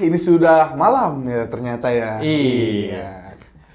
Ini sudah malam ya ternyata ya. Iya.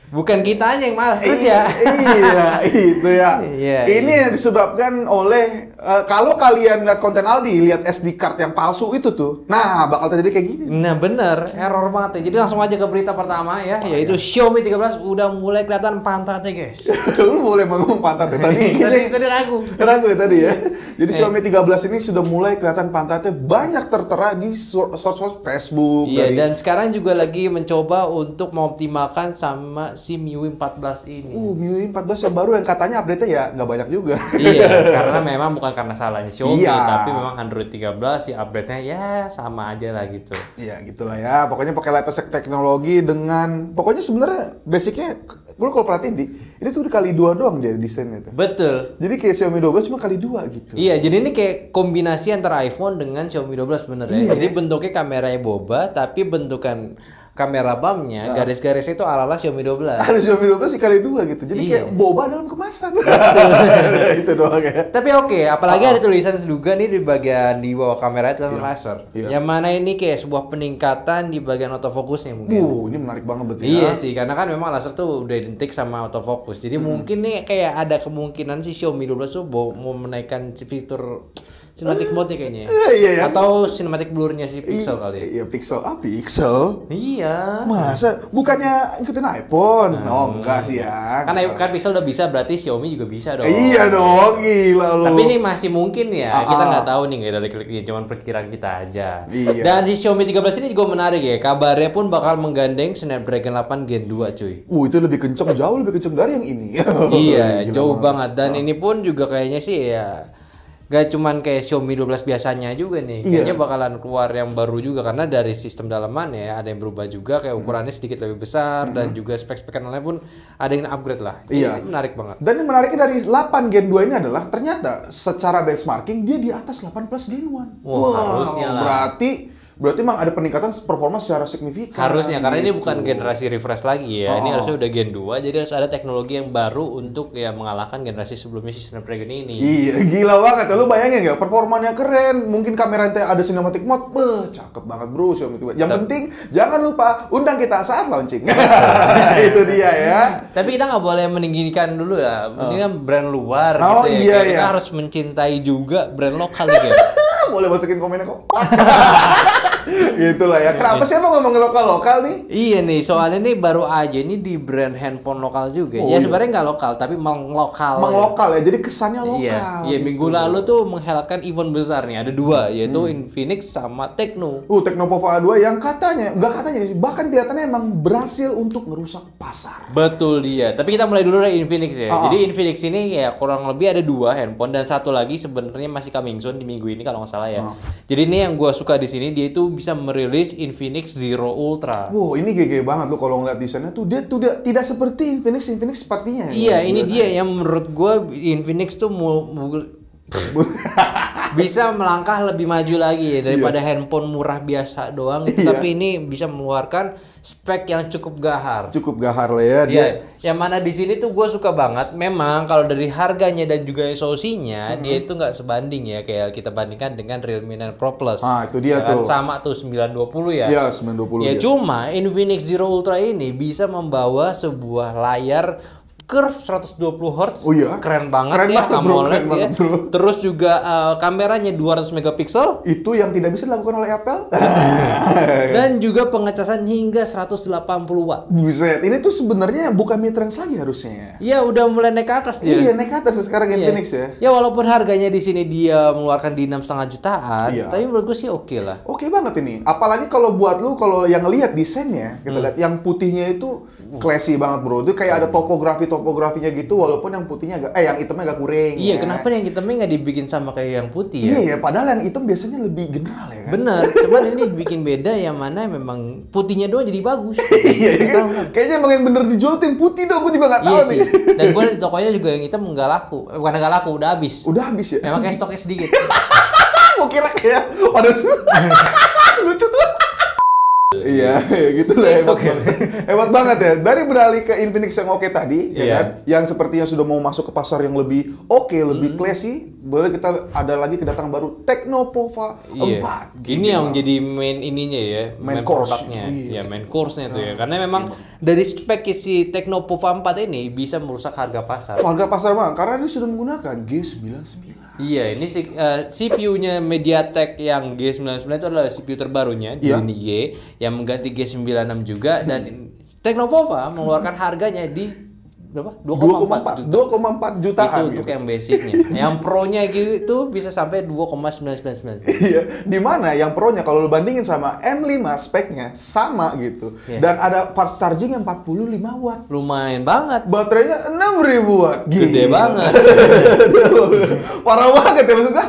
Bukan kitanya yang malas kerja. Iya, itu ya. Iya, Ini yang disebabkan oleh kalau kalian lihat konten Aldi, lihat SD card yang palsu itu tuh. Nah, bakal terjadi kayak gini. Nah bener, error banget ya. Jadi langsung aja ke berita pertama ya, yaitu Xiaomi 13 udah mulai kelihatan pantatnya guys. Lu boleh ngomong pantat ya tadi ragu. Ragu ya tadi ya. Jadi Xiaomi 13 ini sudah mulai kelihatan pantatnya banyak tertera di source Facebook. Iya, dan sekarang juga lagi mencoba untuk mengoptimalkan sama si MIUI 14 ini. MIUI 14 yang baru yang katanya update-nya ya nggak banyak juga. Iya, karena memang bukan karena salahnya Xiaomi, Iya. tapi memang Android 13 ya update-nya ya sama aja lah gitu. Iya, gitulah ya. Pokoknya pakai latest teknologi dengan pokoknya sebenarnya basicnya lu kalau perhatiin ini tuh kali 2 doang jadi desainnya tuh. Betul. Jadi kayak Xiaomi 12 cuma kali 2 gitu. Iya, jadi ini kayak kombinasi antara iPhone dengan Xiaomi 12 bener ya. Iya. Jadi bentuknya kameranya boba, tapi bentukan kamera bumpnya, garis-garisnya itu ala-ala Xiaomi 12. Ada Xiaomi 12 sih kali 2 gitu. Jadi Iya. kayak boba dalam kemasan. Itu doang ya. Tapi oke, apalagi ada tulisan juga nih di bagian di bawah kamera itu laser. Iya. Yang mana ini kayak sebuah peningkatan di bagian autofocusnya mungkin. Ini menarik banget betul ya. Iya sih, karena kan memang laser tuh udah identik sama autofocus. Jadi mungkin nih kayak ada kemungkinan sih Xiaomi 12 tuh mau menaikkan fitur cinematic mode-nya kayaknya. Iya. Atau cinematic blur-nya si Pixel kali ya. Iya, Pixel. Pixel? Iya. Masa? Bukannya ikutin iPhone? Oh, enggak sih ya. Kan Pixel udah bisa, berarti Xiaomi juga bisa dong. Iya dong, gila lo. Tapi ini masih mungkin ya, kita nggak tahu nih, nggak ada klik-kliknya, cuman perkiraan kita aja. Iya. Dan si Xiaomi 13 ini juga menarik ya, kabarnya pun bakal menggandeng Snapdragon 8 Gen 2 cuy. Itu lebih kenceng, jauh lebih kenceng dari yang ini. Iya, Gila jauh banget. Dan ini pun juga kayaknya sih ya, gak cuman kayak Xiaomi 12 biasanya juga nih. Iya. Kayaknya bakalan keluar yang baru juga, karena dari sistem dalaman ya ada yang berubah juga, kayak ukurannya sedikit lebih besar dan juga spek-spek lainnya pun ada yang upgrade lah. Iya. Ini menarik banget. Dan yang menariknya dari 8 Gen 2 ini adalah ternyata secara benchmarking dia di atas 8 Plus Gen 1. Wah, harusnya lah. Berarti memang ada peningkatan performa secara signifikan. Harusnya, karena ini gitu. bukan generasi refresh lagi ya. Ini harusnya udah Gen 2, jadi harus ada teknologi yang baru untuk ya mengalahkan generasi sebelumnya si Snapdragon ini. Iya, gila banget. Lu bayangin nggak? Performanya keren. Mungkin kameranya ada cinematic mode. Cakep banget bro Xiaomi 2. Yang penting jangan lupa undang kita saat launching. Itu dia ya. Tapi kita nggak boleh meninggikan dulu ya. Ini kan brand luar Oh, gitu ya. iya, Kayak kita iya. harus mencintai juga brand lokal ya. Boleh masukin komennya kok. Gitulah ya. Kenapa sih emang ngomong lokal-lokal nih? Iya nih, soalnya nih baru aja ini di brand handphone lokal juga. Oh, ya iya. sebenarnya nggak lokal, tapi menglokal. Menglokal ya. Jadi kesannya lokal. Iya, minggu lalu tuh menghelatkan event besar nih. Ada dua, yaitu Infinix sama Tecno. Teknopova A2 yang bahkan kelihatannya emang berhasil untuk ngerusak pasar. Betul dia. Tapi kita mulai dulu dari Infinix ya. Jadi Infinix ini ya kurang lebih ada 2 handphone dan satu lagi sebenarnya masih coming soon di minggu ini kalau nggak salah ya. Jadi ini yang gua suka di sini, dia itu bisa merilis Infinix Zero Ultra. Wow, ini GG banget lu kalau ngeliat desainnya tuh dia tidak seperti Infinix sepertinya. Iya, ini dia yang menurut gua Infinix tuh bisa melangkah lebih maju lagi ya, daripada handphone murah biasa doang itu, tapi ini bisa mengeluarkan spek yang cukup gahar. Cukup gahar lah ya dia. Yang mana di sini tuh gue suka banget. Memang kalau dari harganya dan juga SoC-nya dia itu nggak sebanding ya kayak kita bandingkan dengan Realme 9 Pro Plus. Itu dia kan tuh. sama tuh 920 ya. Iya, 920. Ya cuma Infinix Zero Ultra ini bisa membawa sebuah layar curve 120 Hz. Oh iya? Keren banget Keren ya, banget, bro. AMOLED Keren ya. banget, bro. Terus juga kameranya 200 megapiksel Itu yang tidak bisa dilakukan oleh Apple. dan juga pengecasan hingga 180 watt. Buset, ini tuh sebenarnya bukan mid-range lagi harusnya. Ya udah mulai naik ke atas dia. Iya, naik ke atas sekarang Infinix ya. Ya walaupun harganya di sini dia mengeluarkan di 6,5 jutaan, Iya. tapi menurut gue sih oke lah. Oke banget ini. Apalagi kalau buat lu kalau yang ngelihat desainnya, kita lihat yang putihnya itu classy banget bro. Itu kayak ada topografinya gitu walaupun yang putihnya yang hitamnya agak kuring. Iya, ya. kenapa yang hitamnya nggak dibikin sama kayak yang putih ya? Iya ya, padahal yang hitam biasanya lebih general ya kan. Bener, cuman ini bikin beda yang mana memang putihnya doang jadi bagus. Iya kan. Kayaknya emang yang bener dijual tuh yang putih dong, gue juga nggak tahu Iya nih. sih. Dan gue di tokonya juga yang hitam nggak laku. Bukan nggak laku, udah habis. Udah habis ya. Memang kayak stoknya sedikit. Gue kira kayak pada lucu tuh. Iya, gitu lah, hebat banget ya. Dari beralih ke Infinix yang oke tadi, ya kan? Yang sepertinya sudah mau masuk ke pasar yang lebih oke, lebih classy. Boleh kita ada lagi kedatangan baru Teknopova 4. Ini yang jadi main ininya ya, main produknya. Ya, main course-nya tuh ya. Karena memang dari spek si Teknopova 4 ini bisa merusak harga pasar. Harga pasar Bang, karena dia sudah menggunakan G99. Iya, ini CPU-nya MediaTek yang G99 itu adalah CPU terbarunya di lini Y yang mengganti G96 juga dan Teknopova mengeluarkan harganya di berapa? 2,4 jutaan. Itu untuk yang basicnya. Yang pro-nya gitu bisa sampai 2,999. Iya, di mana yang pro-nya kalau lu bandingin sama M5 speknya sama gitu. Dan ada fast charging yang 45 watt. Lumayan banget. Baterainya 6000 watt. Gede banget. Parah banget ya maksudnya.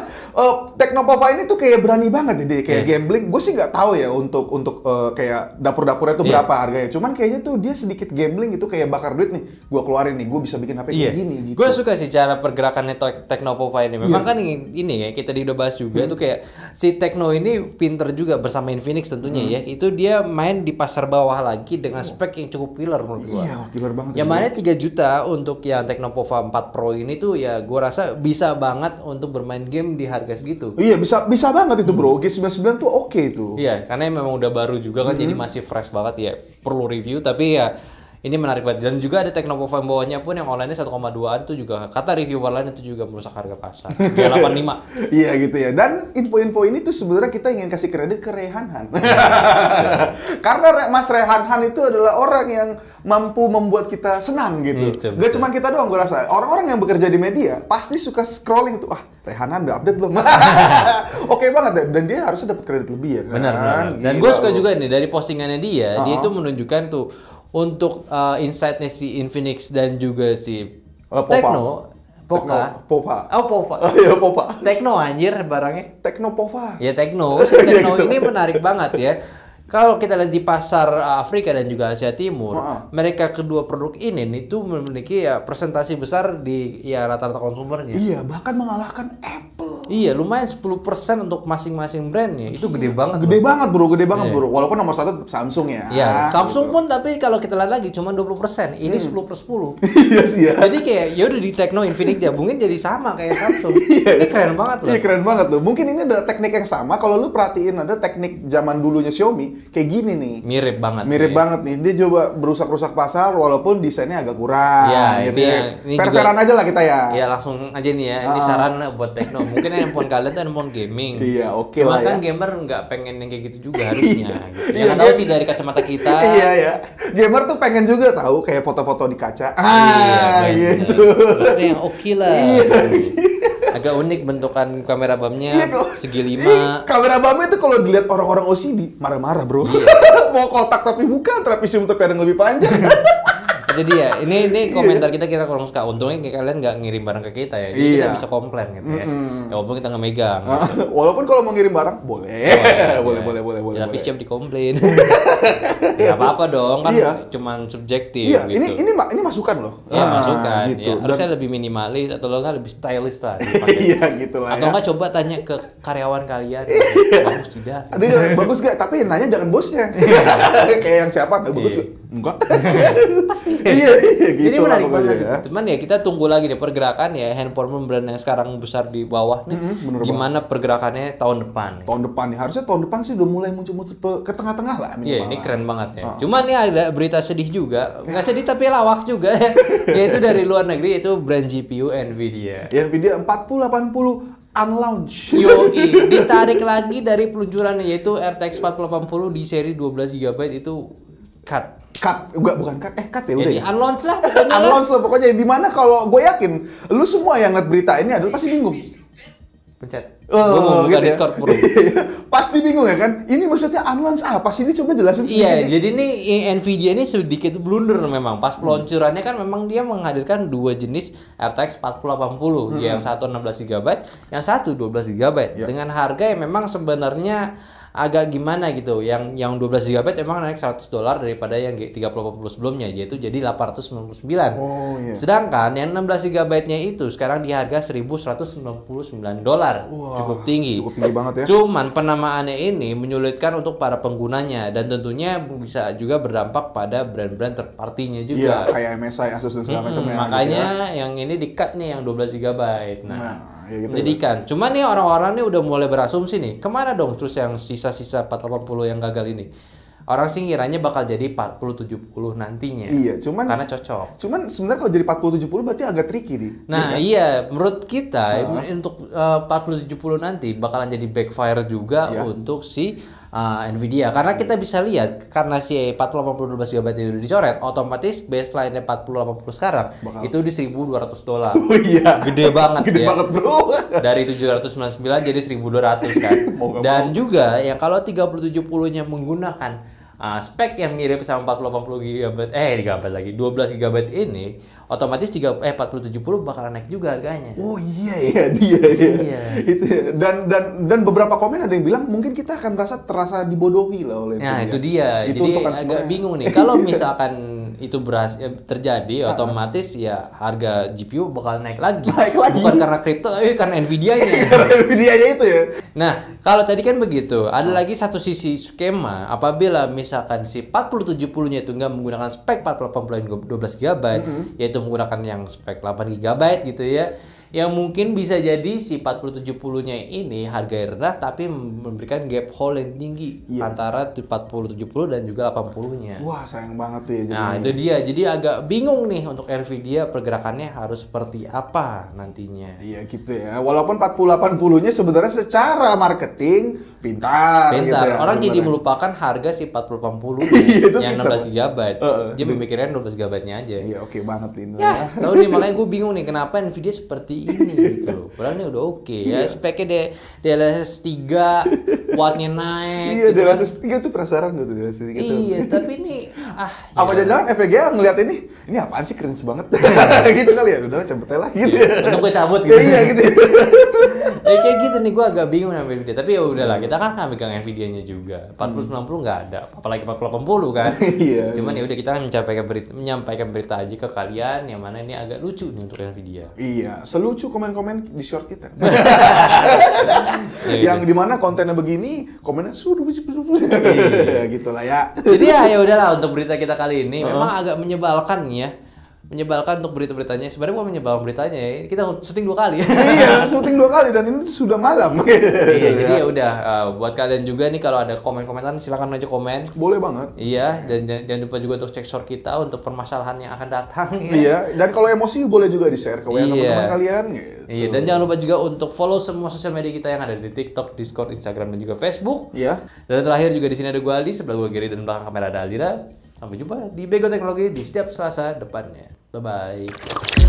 Teknopova ini tuh kayak berani banget deh, kayak gambling. Gue sih nggak tahu ya untuk kayak dapur-dapurnya tuh berapa harganya. Cuman kayaknya tuh dia sedikit gambling gitu, kayak bakar duit nih. Gue keluarin nih, gue bisa bikin HP kayak gini gitu. Gue suka sih cara pergerakannya Teknopova ini. Memang kan ini ya kita udah bahas juga tuh kayak si Tekno ini pinter juga bersama Infinix tentunya ya. Itu dia main di pasar bawah lagi dengan spek yang cukup killer menurut gue. Iya, killer banget. Yang mana 3 juta untuk yang Teknopova 4 Pro ini tuh ya gue rasa bisa banget untuk bermain game di harga segitu. Iya, bisa banget itu bro. G99 tuh oke tuh. Iya, karena memang udah baru juga kan jadi masih fresh banget ya. Perlu review tapi ya ini menarik banget. Dan juga ada Teknopova yang bawahnya pun yang online-nya 1,2an itu juga kata reviewer lain itu juga merusak harga pasar. G85. Iya gitu ya. Dan info-info ini tuh sebenarnya kita ingin kasih kredit ke Rehan. Karena Mas Rehan itu adalah orang yang mampu membuat kita senang gitu. Gak cuma kita doang gue rasa. Orang-orang yang bekerja di media pasti suka scrolling tuh. Rehan udah update belum? Oke banget deh. Dan dia harusnya dapat kredit lebih ya kan. Benar. Dan gue suka juga nih dari postingannya dia itu menunjukkan tuh untuk insight-nya si Infinix dan juga si Tekno, Pova. Iya, Pova. Tekno anjir barangnya. Teknopova. Ya Tekno, si Tekno ini menarik banget ya. Kalau kita lihat di pasar Afrika dan juga Asia Timur, mereka kedua produk ini itu memiliki ya presentasi besar di ya rata-rata konsumernya. Iya, bahkan mengalahkan Apple. Iya, lumayan 10% untuk masing-masing brandnya. Itu gede banget. Gede banget bro. Walaupun nomor 1 tetap Samsung ya. Iya, Samsung pun tapi kalau kita lihat lagi cuma 20%. Ini 10/10. Iya sih ya. Jadi kayak ya udah di Tekno Infinix gabungin jadi sama kayak Samsung. Ini keren banget loh. Iya, keren banget loh. Mungkin ini ada teknik yang sama. Kalau lu perhatiin ada teknik zaman dulunya Xiaomi kayak gini nih. Mirip banget nih. Dia coba berusak-rusak pasar walaupun desainnya agak kurang gitu ya. Fair-fairan aja lah kita ya. Iya, langsung aja nih ya. Ini saran buat Tekno. Mungkin handphone kalian tuh handphone gaming. Iya, oke lah ya. Cuma kan gamer nggak pengen yang kayak gitu juga harusnya. Gitu. Ya nggak tahu sih dari kacamata kita. Iya ya. Gamer tuh pengen juga tahu kayak foto-foto di kaca. Gitu. Berarti yang oke lah. Agak unik bentukan kamera bumnya, segi 5. Kamera bumnya tuh kalau dilihat orang-orang OCD marah-marah bro. Mau kotak tapi bukan, trapesium tapi ada yang lebih panjang. Jadi ya, ini komentar kita kurang suka. Untungnya kalian nggak ngirim barang ke kita ya, jadi kita bisa komplain gitu ya. Ya walaupun kita nggak megang. Gitu. Walaupun kalau mau ngirim barang boleh. Boleh. Tapi siap dikomplain. Ya apa-apa dong, kan cuman subjektif. Iya, gitu. ini masukan loh. Ya masukan. Gitu. Ya, harusnya lebih minimalis atau lo nggak lebih stylish lah. Iya gitu lah. Atau nggak coba tanya ke karyawan kalian, bagus tidak? Bagus gak? Tapi nanya jangan bosnya. Kayak yang siapa? Bagus gak? Enggak. Pasti. Iya gitu. Ini menarik banget gitu. Cuman ya kita tunggu lagi deh pergerakan ya handphone brand yang sekarang besar di bawah nih. Gimana pergerakannya tahun depan? Tahun depan nih. Harusnya tahun depan sih udah mulai muncul-muncul ke tengah-tengah lah. Iya, ini keren banget ya. Cuman nih ada berita sedih juga. Nggak sedih tapi lawak juga ya. Yaitu dari luar negeri itu brand GPU Nvidia. Nvidia 4080 unlaunch. Yoi, ditarik lagi dari peluncuran yaitu RTX 4080 di seri 12 GB itu cut bukan cut ya udah jadi ya. Unlaunch lah pokoknya. Unlaunch lah pokoknya. Di mana kalau gue yakin lu semua yang ngeliat berita ini adalah pasti bingung. Pencet. Gue mau buka gitu Discord bro. Pasti bingung ya kan? Ini maksudnya unlaunch apa sih? Ini coba jelasin sedikit. Iya, jadi nih Nvidia ini sedikit blunder memang. Pas peluncurannya kan memang dia menghadirkan dua jenis RTX 4080, yang satu 16 GB, yang satu 12 GB dengan harga yang memang sebenarnya agak gimana gitu. Yang 12 GB emang naik $100 daripada yang 3080 sebelumnya, yaitu jadi 899. Oh iya. Sedangkan yang 16 GB-nya itu sekarang di harga $1.199. Cukup tinggi. Cukup tinggi banget ya. Cuman penamaannya ini menyulitkan untuk para penggunanya dan tentunya bisa juga berdampak pada brand-brand third party-nya juga. Iya, kayak MSI, Asus dan segala macamnya. Makanya gitu ya. yang ini di-cut nih yang 12 GB. Ya gitu Pendidikan. Cuman nih orang-orang nih udah mulai berasumsi nih, kemana dong terus yang sisa-sisa 480 yang gagal ini? Orang sih ngiranya bakal jadi 4070 nantinya. Iya, cuman karena cocok. Cuman sebenarnya kalau jadi 4070 berarti agak tricky nih. Nah, iya, menurut kita untuk 4070 nanti bakalan jadi backfire juga untuk si Nvidia, karena kita bisa lihat karena si 4080 12 GB itu dicoret, otomatis baseline 4080 sekarang itu di $1.200. Oh iya. Gede banget. Gede ya. banget, Bro. Dari 799 jadi 1.200 kan. Dan juga yang kalau 3070-nya menggunakan spek yang mirip sama 4080 GB, 12 GB ini, otomatis 4070 bakalan naik juga harganya. Oh iya dia. Iya. Itu dan beberapa komen ada yang bilang mungkin kita akan terasa dibodohi lah oleh Nah, Nvidia. itu dia. Itu Jadi agak sebenarnya bingung nih. Kalau misalkan itu terjadi, otomatis ya harga GPU bakal naik lagi. Bukan karena kripto tapi karena Nvidia-nya. Nvidia-nya itu ya. Nah, kalau tadi kan begitu, ada lagi satu sisi skema apabila misalkan si 4070-nya itu nggak menggunakan spek 4080 12 GB, yaitu menggunakan yang spek 8 GB gitu ya. Yang mungkin bisa jadi si 4070-nya ini harga rendah tapi memberikan gap hole yang tinggi antara 4070 dan juga 80-nya. Wah, sayang banget tuh ya. Nah, itu dia. Jadi agak bingung nih untuk Nvidia pergerakannya harus seperti apa nantinya. Iya gitu ya. Walaupun 4080-nya sebenarnya secara marketing pintar gitu ya, Orang jadi melupakan harga si 4080 yang 16 GB. Dia memikirkan 12 GB-nya aja. Iya, oke banget ini. Ya, tahu nih, makanya gue bingung nih kenapa Nvidia seperti ini gitu loh. Padahal ini udah oke ya. Speknya DLSS 3, wattnya naik. Iya, gitu DLSS 3 tuh penasaran tuh DLSS 3 tuh. Iya, tapi ini apa jangan-jangan FPGA ngeliat ini apaan sih, keren banget. Gitu kali ya. Udah cabut aja lah gitu. Untuk gue cabut gitu. Iya gitu. Ya kayak gitu nih, gue agak bingung sama Nvidia. Tapi ya udahlah, kita kan nggak megang Nvidia-nya juga. 4090 nggak ada, apalagi 4080 kan. Iya. Cuman ya udah, kita kan menyampaikan berita aja ke kalian yang mana ini agak lucu nih untuk Nvidia. Iya, selucu komen-komen di short kita. Yang dimana kontennya begini, komennya gitu lah ya. Jadi ya udahlah, untuk berita kita kali ini memang agak menyebalkan ya. Menyebalkan untuk berita-beritanya. Sebenarnya bukan menyebalkan beritanya ya. Kita syuting 2 kali. Iya, syuting 2 kali dan ini sudah malam. Iya, jadi ya udah, buat kalian juga nih kalau ada komen-komentan silakan aja komen. Boleh banget. Iya, dan jangan lupa juga untuk cek short kita untuk permasalahan yang akan datang. Iya, dan kalau emosi boleh juga di-share ke WA teman-teman kalian gitu. Iya, dan jangan lupa juga untuk follow semua sosial media kita yang ada di TikTok, Discord, Instagram, dan juga Facebook. Iya. Dan terakhir juga di sini ada gue Aldi, sebelah gue Gary, dan belakang kamera ada Aldira. Sampai jumpa di Bego Teknologi di setiap Selasa depannya. Bye-bye.